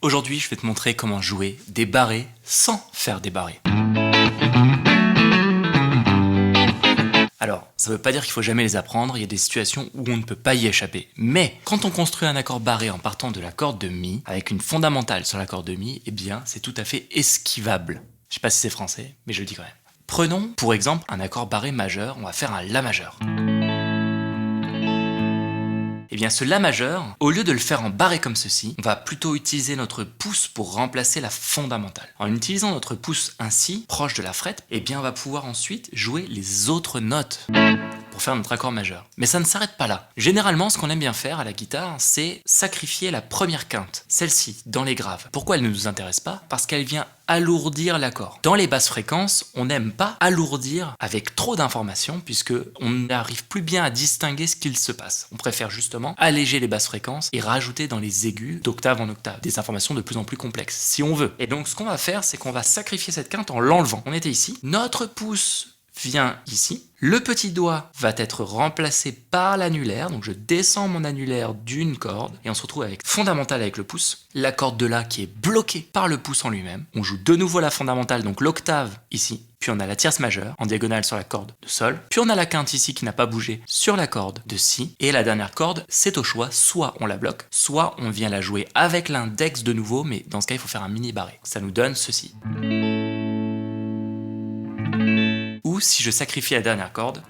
Aujourd'hui, je vais te montrer comment jouer des barrés sans faire des barrés. Alors, ça veut pas dire qu'il faut jamais les apprendre, il y a des situations où on ne peut pas y échapper. Mais, quand on construit un accord barré en partant de la corde de Mi, avec une fondamentale sur la corde de Mi, eh bien, c'est tout à fait esquivable. Je sais pas si c'est français, mais je le dis quand même. Prenons, pour exemple, un accord barré majeur, on va faire un La majeur. Eh bien, ce La majeur, au lieu de le faire en barré comme ceci, on va plutôt utiliser notre pouce pour remplacer la fondamentale. En utilisant notre pouce ainsi, proche de la frette, eh bien, on va pouvoir ensuite jouer les autres notes pour faire notre accord majeur. Mais ça ne s'arrête pas là. Généralement, ce qu'on aime bien faire à la guitare, c'est sacrifier la première quinte, celle-ci, dans les graves. Pourquoi elle ne nous intéresse pas? Parce qu'elle vient alourdir l'accord. Dans les basses fréquences, on n'aime pas alourdir avec trop d'informations puisque on n'arrive plus bien à distinguer ce qu'il se passe. On préfère justement alléger les basses fréquences et rajouter dans les aigus d'octave en octave des informations de plus en plus complexes, si on veut. Et donc ce qu'on va faire, c'est qu'on va sacrifier cette quinte en l'enlevant. On était ici, notre pouce vient ici, le petit doigt va être remplacé par l'annulaire, donc je descends mon annulaire d'une corde et on se retrouve avec fondamentale avec le pouce, la corde de La qui est bloquée par le pouce en lui-même, on joue de nouveau la fondamentale, donc l'octave ici, puis on a la tierce majeure en diagonale sur la corde de Sol, puis on a la quinte ici qui n'a pas bougé sur la corde de Si, et la dernière corde c'est au choix, soit on la bloque, soit on vient la jouer avec l'index de nouveau, mais dans ce cas il faut faire un mini barré, ça nous donne ceci. Ou si je sacrifie la dernière corde,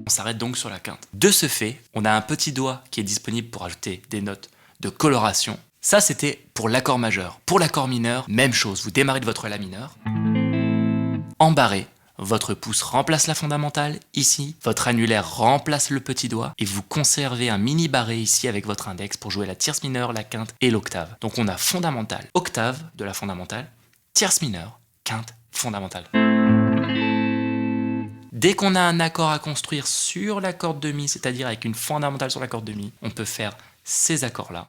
on s'arrête donc sur la quinte. De ce fait, on a un petit doigt qui est disponible pour ajouter des notes de coloration. Ça, c'était pour l'accord majeur. Pour l'accord mineur, même chose, vous démarrez de votre La mineur. En barré, votre pouce remplace la fondamentale ici, votre annulaire remplace le petit doigt et vous conservez un mini barré ici avec votre index pour jouer la tierce mineure, la quinte et l'octave. Donc on a fondamentale, octave de la fondamentale, tierce mineure, quinte, fondamentale. Dès qu'on a un accord à construire sur la corde de Mi, c'est-à-dire avec une fondamentale sur la corde de Mi, on peut faire ces accords-là.